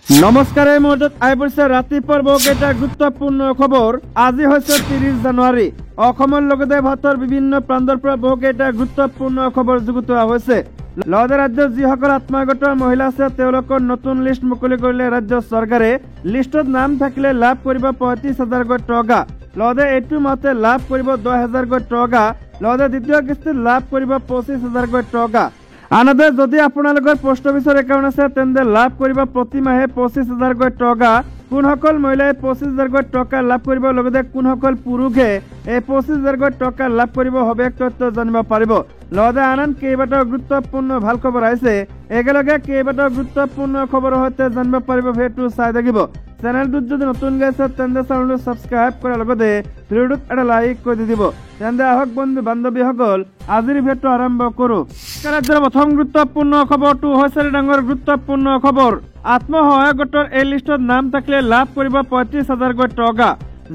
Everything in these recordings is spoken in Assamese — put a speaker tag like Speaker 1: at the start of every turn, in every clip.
Speaker 1: নমস্কাৰ, এই মুহূৰ্তত আহি পৰিছে ৰাতিপুৱাৰ বহুকেইটা গুৰুত্বপূৰ্ণ খবৰ। আজি হৈছে 30 জানুৱাৰী। অসমৰ লগতে ভাৰতৰ বিভিন্ন প্ৰান্তৰ পৰা বহুকেইটা গুৰুত্বপূৰ্ণ খবৰ যুগুতোৱা হৈছে। লগতে ৰাজ্যৰ যিসকল আত্মসহায়ক মহিলা আছে তেওঁলোকৰ নতুন লিষ্ট মুকলি কৰিলে ৰাজ্য চৰকাৰে। লিষ্টত নাম থাকিলে লাভ কৰিব 35,000 টকা। লগতে এইটো মাহতে লাভ কৰিব 10,000 টকা। লগতে দ্বিতীয় কিস্তিত লাভ কৰিব 25,000 টকা। আনহাতে যদি আপোনালোকৰ পোষ্ট অফিচৰ একাউণ্ট আছে তেন্তে লাভ কৰিব প্ৰতি মাহে 25,000 টকা। কোনসকল মহিলাই 25,000 টকা লাভ কৰিব, লগতে কোনসকল পুৰুষে এই 25,000 টকা লাভ কৰিব সবিশেষ তথ্য জানিব পাৰিব। লগতে আন কেইবাটাও গুৰুত্বপূৰ্ণ ভাল খবৰ আহিছে। একেলগে কেইবাটাও গুৰুত্বপূৰ্ণ খবৰৰ সৈতে জানিব পাৰিব। ভিডিঅ'টো চাই থাকিব। চেনেলটোত যদি নতুন গৈছে তেন্তে চেনেলটো ছাবস্ক্ৰাইব কৰাৰ লগতে ভিডিঅ'টোত এটা লাইক কৰি দিব। তেন্তে আহক বন্ধু বান্ধৱীসকল, আজিৰ ভিডিঅ'টো আৰম্ভ কৰোঁ। ৰাজ্যৰ প্ৰথম গুৰুত্বপূৰ্ণ খবৰটো হৈছে ডাঙৰ গুৰুত্বপূৰ্ণ খবৰ। আত্মসহায়ক গোটৰ এই লিষ্টত নাম থাকিলে লাভ কৰিব 35,000 টকা।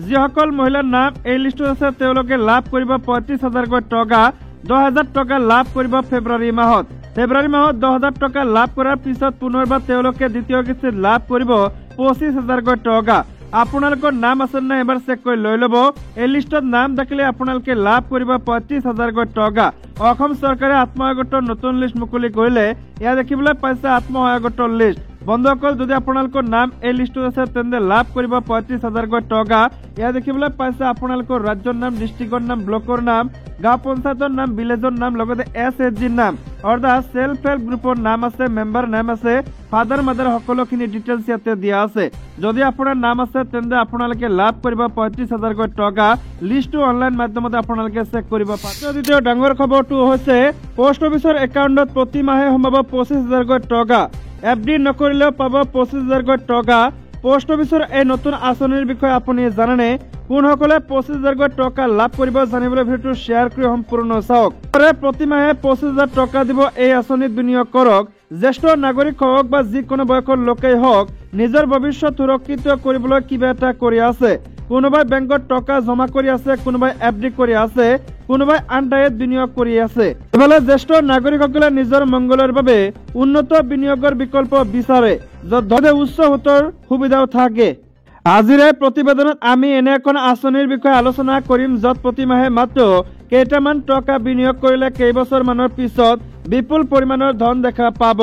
Speaker 1: যিসকল মহিলাৰ নাম এই লিষ্টত আছে তেওঁলোকে লাভ কৰিব 35,000 টকা। 10,000 টকা লাভ কৰিব ফেব্ৰুৱাৰী মাহত। 10,000 টকা লাভ কৰাৰ পিছত পুনৰবাৰ তেওঁলোকে দ্বিতীয় কিস্তিত লাভ কৰিব 25,000 টকা। আপোনালোকৰ নাম আছে নাই এবাৰ চেক কৰি লৈ ল'ব। এই লিষ্টত নাম থাকিলে আপোনালোকে লাভ কৰিব 35,000 টকা। অসম চৰকাৰে আত্মসহায়ক গোটৰ নতুন লিষ্ট মুকলি কৰিলে। ইয়াত দেখিবলৈ পাইছে আত্মসহায়ক গোটৰ লিষ্ট। বন্ধুসকল, যদি আপোনালোকৰ নাম এই লিষ্টত আছে তেন্তে লাভ কৰিব 35,000 টকা। ইয়াত দেখিবলৈ পাইছে আপোনালোকৰ ৰাজ্যৰ নাম, ডিষ্ট্ৰিক্টৰ নাম, ব্লকৰ নাম, গাঁও পঞ্চায়তৰ নাম, ভিলেজৰ নাম, লগতে SHGৰ নাম, অৰ্থাৎ সেল্ফ হেল্প গ্ৰুপৰ নাম আছে, মেম্বাৰ নাম আছে, ফাদাৰ মাদাৰ সকলোখিনি ডিটেইলছ ইয়াতে দিয়া আছে। যদি আপোনাৰ নাম আছে তেন্তে আপোনালোকে লাভ কৰিব 35,000 টকা। লিষ্টটো অনলাইন মাধ্যমতে আপোনালোকে চেক কৰিব পাৰে। দ্বিতীয় ডাঙৰ খবৰটো হৈছে পোষ্ট অফিচৰ একাউণ্টত প্ৰতি মাহে সোমাব 25,000 টকা। FD নকৰিলেও পাব 25,000 টকা। পোষ্ট অফিচৰ এই নতুন আঁচনিৰ বিষয়ে আপুনি জানেনে? কোনসকলে 25,000 টকা লাভ কৰিব জানিবলৈ ভিডিঅ'টো শ্বেয়াৰ কৰি সম্পূৰ্ণ চাওক। প্ৰতি মাহে 25,000 টকা দিব। এই আঁচনিত বিনিয়োগ কৰক। জ্যেষ্ঠ নাগৰিক হওক বা যিকোনো বয়সৰ লোকেই হওক, নিজৰ ভৱিষ্যত সুৰক্ষিত কৰিবলৈ কিবা এটা কৰি আছে। কোনোবাই বেংকত টকা জমা কৰি আছে, কোনোবাই FD কৰি আছে, কোনোবাই আন ঠাইত বিনিয়োগ কৰি আছে। ইফালে জ্যেষ্ঠ নাগৰিকসকলে নিজৰ মংগলৰ বাবে উন্নত বিনিয়োগৰ বিকল্প বিচাৰে, য'ত উচ্চ সুতৰ সুবিধাও থাকে। আজিৰ এই প্ৰতিবেদনত আমি এনে এখন আঁচনিৰ বিষয়ে আলোচনা কৰিম য'ত প্ৰতি মাহে মাত্ৰ কেইটামান টকা বিনিয়োগ কৰিলে কেইবছৰ মানৰ পিছত বিপুল পৰিমাণৰ ধন দেখা পাব।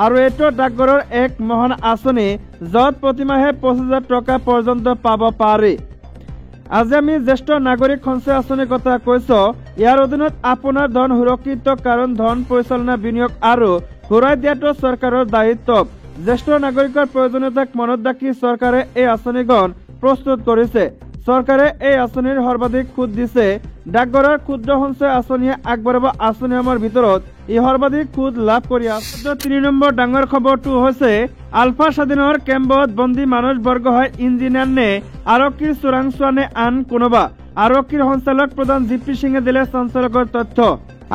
Speaker 1: আৰু এইটো ডাকঘৰৰ এক মহান আঁচনি য'ত প্ৰতি মাহে 25,000 টকা পৰ্যন্ত পাব পাৰি। আজি আমি জ্যেষ্ঠ নাগৰিক সঞ্চয় আঁচনিৰ কথা কৈছো। ইয়াৰ অধীনত আপোনাৰ ধন সুৰক্ষিত, কাৰণ ধন পৰিচালনা, বিনিয়োগ আৰু ঘূৰাই দিয়াটো চৰকাৰৰ দায়িত্ব। জ্যেষ্ঠ নাগৰিকৰ প্ৰয়োজনীয়তাক মনত ৰাখি চৰকাৰে এই আঁচনিখন প্ৰস্তুত কৰিছে। চৰকাৰে এই আঁচনিৰ সৰ্বাধিক সুদ দিছে। ডাকঘৰৰ ক্ষুদ্ৰ সঞ্চয় আঁচনিয়ে আগবঢ়াব আঁচনিসমূহৰ ভিতৰত ই সৰ্বাধিক সুদ লাভ কৰি আছে। 3 নম্বৰ ডাঙৰ খবৰটো হৈছে আলফা স্বাধীনৰ কেম্পত বন্দী মানুষ বৰগোহাঁই ইঞ্জিনিয়াৰ নে আৰক্ষীৰ চোৰাংচোৱা নে আন কোনোবা? আৰক্ষীৰ সঞ্চালক প্ৰধান GP সিঙে দিলে চাঞ্চল্যকৰ তথ্য।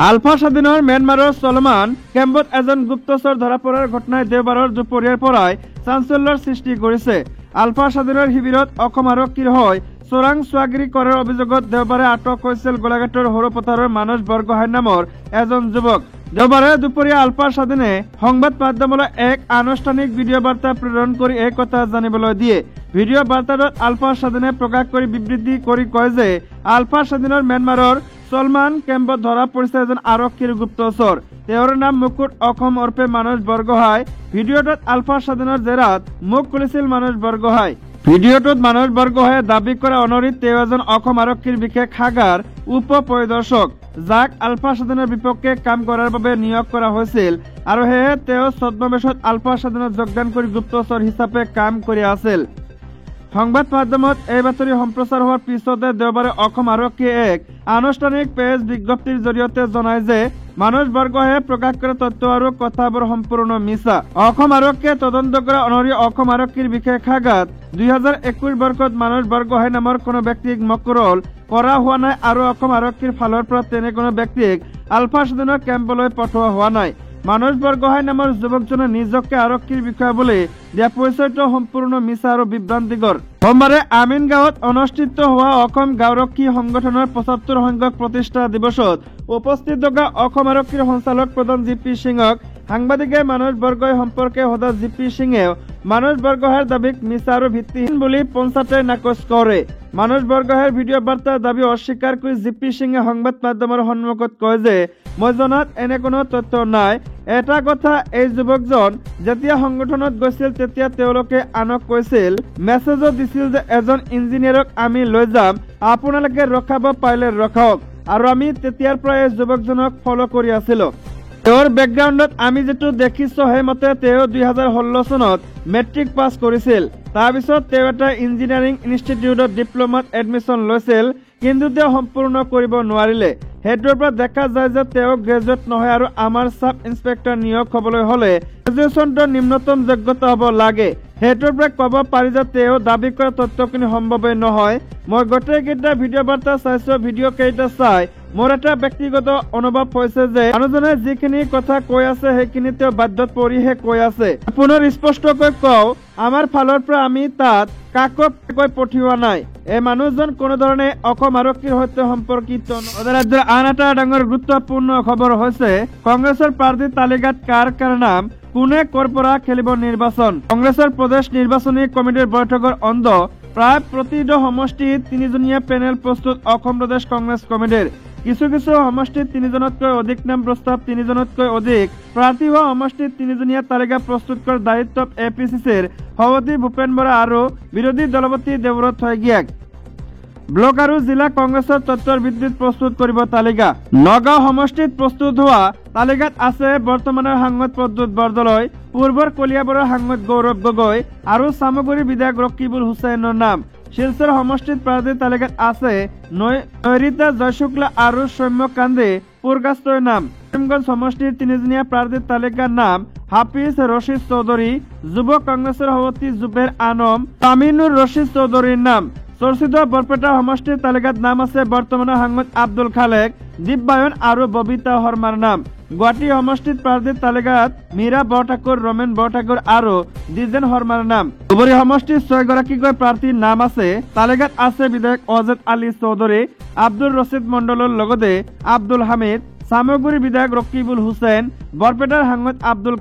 Speaker 1: আলফা স্বাধীনৰ ম্যানমাৰৰ চলমান কেম্পত এজন গুপ্তচৰ ধৰা পৰাৰ ঘটনাই দেওবাৰৰ দুপৰীয়াৰ পৰাই চাঞ্চল্যৰ সৃষ্টি কৰিছে। আলফা স্বাধীনৰ শিবিৰত অসম আৰক্ষীৰ হৈ চোৰাংচোৱাগিৰি কৰাৰ অভিযোগত দেওবাৰে আটক হৈছিল গোলাঘাটৰ সৰুপথাৰৰ মানুষ বৰগোহাঁই নামৰ এজন যুৱক। দেওবাৰে দুপৰীয়া আলফা স্বাধীনে সংবাদ মাধ্যমলৈ এক আনুষ্ঠানিক ভিডিঅ' বাৰ্তা প্ৰেৰণ কৰি এই কথা জানিবলৈ দিয়ে। ভিডিঅ' বাৰ্তাটোত আলফা স্বাধীনে প্ৰকাশ কৰি বিবৃতি কৰি কয় যে আলফা স্বাধীনৰ ম্যানমাৰৰ চলমান কেম্পত ধৰা পৰিছে এজন আৰক্ষীৰ গুপ্তচৰ। তেওঁৰ নাম মুকুট অসম ওৰফে মানুষ বৰগোহাঁই। ভিডিঅ'টোত আলফা স্বাধীনৰ জেৰাত মুখ খুলিছিল মানুষ বৰগোহাঁই। ভিডিঅ'টোত মানুষ বৰগোহাঁয়ে দাবী কৰা অনুসৰি তেওঁ এজন অসম আৰক্ষীৰ বিশেষ শাখাৰ উপ পৰিদৰ্শক, যাক আলফা স্বাধীনৰ বিপক্ষে কাম কৰাৰ বাবে নিয়োগ কৰা হৈছিল, আৰু সেয়ে তেওঁ ছদ্মবেশত আলফা স্বাধীনত যোগদান কৰি গুপ্তচৰ হিচাপে কাম কৰি আছিল। সংবাদ মাধ্যমত এই বাতৰি সম্প্ৰচাৰ হোৱাৰ পিছতে দেওবাৰে অসম আৰক্ষীয়ে এক আনুষ্ঠানিক প্ৰেছ বিজ্ঞপ্তিৰ জৰিয়তে জনায় যে মানুষ বৰগোহাঁয়ে প্ৰকাশ কৰা তথ্য আৰু কথাবোৰ সম্পূৰ্ণ মিছা। অসম আৰক্ষীয়ে তদন্ত কৰা অনুসৰি অসম আৰক্ষীৰ বিশেষ শাখাত 2021 বৰ্ষত মানুষ বৰগোহাঁই নামৰ কোনো ব্যক্তিক মকৰল কৰা হোৱা নাই আৰু অসম আৰক্ষীৰ ফালৰ পৰা তেনে কোনো ব্যক্তিক আলফা স্বাধীনৰ কেম্পলৈ পঠোৱা হোৱা নাই। মানস বৰগোহাঁই নামৰ যুৱকজনে নিজকে আৰক্ষীৰ বিষয়া বুলি দিয়া পৰিচয়টো সম্পূৰ্ণ মিছা আৰু বিভ্ৰান্তিকৰ। সোমবাৰে আমিনগাঁৱত অনুষ্ঠিত হোৱা অসম গাঁওৰক্ষী সংগঠনৰ ৭৫ সংখ্যক প্ৰতিষ্ঠা দিৱসত উপস্থিত থকা অসম আৰক্ষীৰ সঞ্চালক প্ৰধান GP সিঙক সাংবাদিকে মানস বৰগোহাঁই সম্পৰ্কে সোধা GP সিঙেও মানস বৰগোহাঁইৰ দাবীক মিছা আৰু ভিত্তিহীন বুলি পঞ্চায়তে নাকচ কৰে। মানস বৰগোহাঁইৰ ভিডিঅ' বাৰ্তাৰ দাবী অস্বীকাৰ কৰি GP সিঙে সংবাদ মাধ্যমৰ সন্মুখত কয় যে মই জনাত এনে কোনো তথ্য নাই। এটা কথা, এই যুৱকজন যেতিয়া সংগঠনত গৈছিল তেতিয়া তেওঁলোকে আনক কৈছিল, মেছেজো দিছিল যে এজন ইঞ্জিনিয়াৰক আমি লৈ যাম, আপোনালোকে ৰখাব পাৰিলে ৰখাওক, আৰু আমি তেতিয়াৰ পৰাই এই যুৱকজনক ফলো কৰি আছিলো। তেওঁৰ বেকগ্ৰাউণ্ডত আমি যেটো দেখিছো সেইমতে তেওঁ 2016 চনত মেট্ৰিক পাছ কৰিছিল। তাৰপিছত তেওঁ এটা ইঞ্জিনিয়াৰিং ইনষ্টিটিউটত ডিপ্ল'মাত এডমিশ্যন লৈছিল, কিন্তু তেওঁ সম্পূৰ্ণ কৰিব নোৱাৰিলে। সেইটোৰ পৰা দেখা যায় যে তেওঁ গ্ৰেজুৱেট নহয়, আৰু আমাৰ সাব ইন্সপেক্টৰ নিয়োগ হ'বলৈ হ'লে গ্ৰেজুৱেশ্যনটো নিম্নতম যোগ্যতা হ'ব লাগে। সেইটোৰ পৰা ক'ব পাৰি যে তেওঁ দাবী কৰা তথ্যখিনি সম্ভৱেই নহয়। মই গোটেইকেইটা ভিডিঅ' বাৰ্তা চাইছো। ভিডিঅ' কেইটা চাই মোৰ এটা ব্যক্তিগত অনুভৱ হৈছে যে মানুহজনে যিখিনি কথা কৈ আছে সেইখিনি তেওঁ বাধ্যত পৰিহে কৈ আছে। পুনৰ স্পষ্টকৈ কওঁ, আমাৰ ফালৰ পৰা আমি তাত কাকো পঠিওৱা নাই। এই মানুহজন কোনো ধৰণে অসম আৰক্ষীৰ সৈতে সম্পৰ্কিত। ৰাজ্যৰ আন এটা ডাঙৰ গুৰুত্বপূৰ্ণ খবৰ হৈছে কংগ্ৰেছৰ প্ৰাৰ্থী তালিকাত কাৰ কাৰ নাম, কোনে ক'ৰ পৰা খেলিব নিৰ্বাচন। কংগ্ৰেছৰ প্ৰদেশ নিৰ্বাচনী কমিটিৰ বৈঠকৰ অন্ত প্ৰায় প্ৰতিটো সমষ্টিত 3জনীয়া পেনেল প্ৰস্তুত অসম প্ৰদেশ কংগ্ৰেছ কমিটিৰ। কিছু কিছু সমষ্টিত 3জনতকৈ অধিক নাম প্ৰস্তাৱ, 3জনতকৈ অধিক প্ৰাৰ্থী হোৱা সমষ্টিত 3জনীয়া তালিকা প্ৰস্তুত কৰাৰ দায়িত্ব APCCৰ সভাপতি ভূপেন বৰা আৰু বিৰোধী দলপতি দেৱব্ৰত শইকীয়াক। ব্লক আৰু জিলা কংগ্ৰেছৰ তত্ত্বৰ ভিত্তিত প্ৰস্তুত কৰিব তালিকা। নগাঁও সমষ্টিত প্ৰস্তুত হোৱা তালিকাত আছে বৰ্তমানৰ সাংসদ প্ৰদ্যুৎ বৰদলৈ, পূৰ্বৰ কলিয়াবৰৰ সাংসদ গৌৰৱ গগৈ আৰু চামগুৰি বিধায়ক ৰকিবুল হুছেইনৰ নাম। শিলচৰ সমষ্টিত প্ৰাৰ্থী তালিকাত আছে নৈৰিতা জয়শুক্লা আৰু সৌম্যকান্তি পুৰকাষ্টৰ নাম। কৰিমগঞ্জ সমষ্টিৰ 3জনীয়া প্ৰাৰ্থীৰ তালিকাৰ নাম হাফিজ ৰছিদ চৌধুৰী, যুৱ কংগ্ৰেছৰ সভাপতি জুবেৰ আনম, তামিনুৰ ৰছিদ চৌধুৰীৰ নাম। চৰ্চিত বৰপেটা সমষ্টিৰ তালিকাত নাম আছে বৰ্তমানৰ সাংসদ আব্দুল খালেক, দীপবায়ন আৰু ববিতা শৰ্মাৰ নাম। গুৱাহাটী সমষ্টিত প্ৰাৰ্থীৰ তালিকাত মীৰা বৰঠাকুৰ, ৰমেন বৰঠাকুৰ আৰু দ্বিজেন শৰ্মাৰ নাম। ধুবুৰী সমষ্টিত 6গৰাকীকৈ প্ৰাৰ্থীৰ নাম আছে। তালিকাত আছে বিধায়ক অজেদ আলী চৌধুৰী, আব্দুল ৰছিদ মণ্ডলৰ লগতে আব্দুল হামিদ, চামগুৰি বিধায়ক ৰকিবুল হুছেইন, বৰপেটাৰ সাংসদ আব্দুল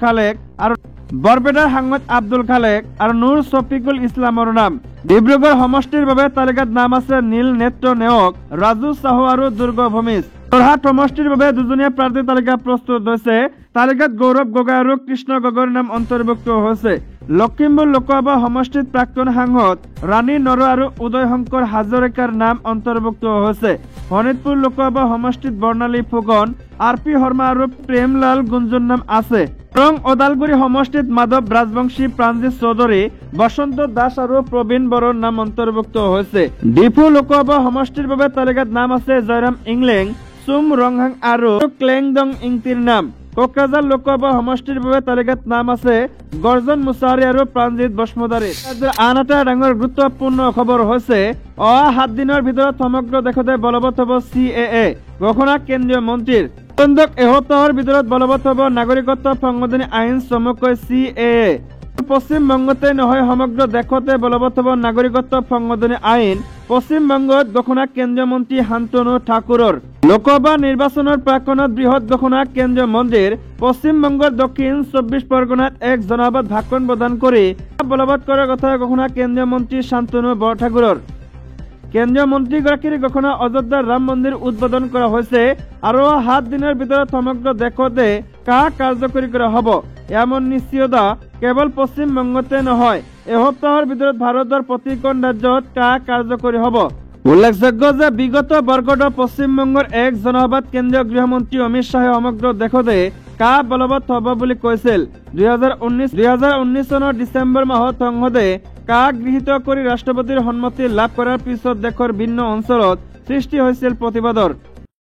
Speaker 1: খালেক আৰু নুৰ শফিকুল ইছলামৰ নাম। ডিব্ৰুগড় সমষ্টিৰ বাবে তালিকাত নাম আছে নীল নেত্ৰ নেওগ, ৰাজু চাহু আৰু দুৰ্গ ভূমিজ। যোৰহাট সমষ্টিৰ বাবে 2জনীয়া প্ৰাৰ্থীৰ তালিকা প্ৰস্তুত হৈছে। তালিকাত গৌৰৱ গগৈ আৰু কৃষ্ণ গগৈৰ নাম অন্তৰ্ভুক্ত হৈছে। লখিমপুৰ লোকসভা সমষ্টিত প্ৰাক্তন সাংসদ ৰাণী নৰো আৰু উদয় শংকৰ হাজৰিকাৰ নাম অন্তৰ্ভুক্ত হৈছে। শোণিতপুৰ লোকসভা সমষ্টিত বৰ্ণালী ফুকন, RP শৰ্মা আৰু প্ৰেমলাল গুঞ্জুৰ নাম আছে। ওদালগুৰি সমষ্টিত মাধৱ ৰাজবংশী, প্ৰাণজিৎ চৌধুৰী, বসন্ত দাস আৰু প্ৰবীণ বড়োৰ নাম অন্তৰ্ভুক্ত হৈছে। ডিফু লোকসভা সমষ্টিৰ বাবে তালিকাত নাম আছে জয়ৰাম ইংলেং, চুম ৰংহাং আৰু ক্লেংডং ইংতিৰ নাম। কোকৰাঝাৰ লোকসভা সমষ্টিৰ বাবে তালিকাত নাম আছে গৰ্জন মুছাহাৰী আৰু প্ৰাণজিৎ বসুমতাৰী। আন এটা ডাঙৰ গুৰুত্বপূৰ্ণ খবৰ হৈছে অহা 7 দিনৰ ভিতৰত সমগ্ৰ দেশতে বলবৎ হ'ব CAA ঘোষণা কেন্দ্ৰীয় মন্ত্ৰীৰ। এসপ্তাহৰ ভিতৰত বলবৎ হ'ব নাগৰিকত্ব সংশোধনী আইন, চমুকৈ CAA। পশ্চিমবংগতে নহয় সমগ্ৰ দেশতে বলবৎ হ'ব নাগৰিকত্ব সংশোধনী আইন। পশ্চিমবংগত ঘোষণা কেন্দ্ৰীয় মন্ত্ৰী শান্তনু ঠাকুৰৰ। লোকসভা নিৰ্বাচনৰ প্ৰাকক্ষণত বৃহৎ ঘোষণা কেন্দ্ৰীয় মন্ত্ৰীৰ। পশ্চিমবংগৰ দক্ষিণ 24 পৰগনাত এক জনসভাত ভাষণ প্ৰদান কৰি বলবৎ কৰাৰ কথা ঘোষণা কেন্দ্ৰীয় মন্ত্ৰী শান্তনু বৰঠাকুৰৰ। কেন্দ্ৰীয় মন্ত্ৰীগৰাকীৰ ঘোষণা অযোধ্যাৰ ৰাম মন্দিৰ উদ্বোধন কৰা হৈছে আৰু 7 দিনৰ ভিতৰত সমগ্ৰ দেশতে কাৰ্যকৰী কৰা হ'ব। এমন নিশ্চয়তা কেৱল পশ্চিমবংগতে নহয়, এসপ্তাহৰ ভিতৰত ভাৰতৰ প্ৰতিখন ৰাজ্যত কাৰ্যকৰী হ'ব। উল্লেখযোগ্য যে বিগত বৰ্ষত পশ্চিমবংগৰ এক জনসভাত কেন্দ্ৰীয় গৃহমন্ত্ৰী অমিত শ্বাহে সমগ্ৰ দেশতে বলবৎ হ'ব বুলি কৈছিল। 2019 চনৰ ডিচেম্বৰ মাহত সংসদে গৃহীত কৰি ৰাষ্ট্ৰপতিৰ সন্মতি লাভ কৰাৰ পিছত দেশৰ ভিন্ন অঞ্চলত সৃষ্টি হৈছিল প্ৰতিবাদৰ।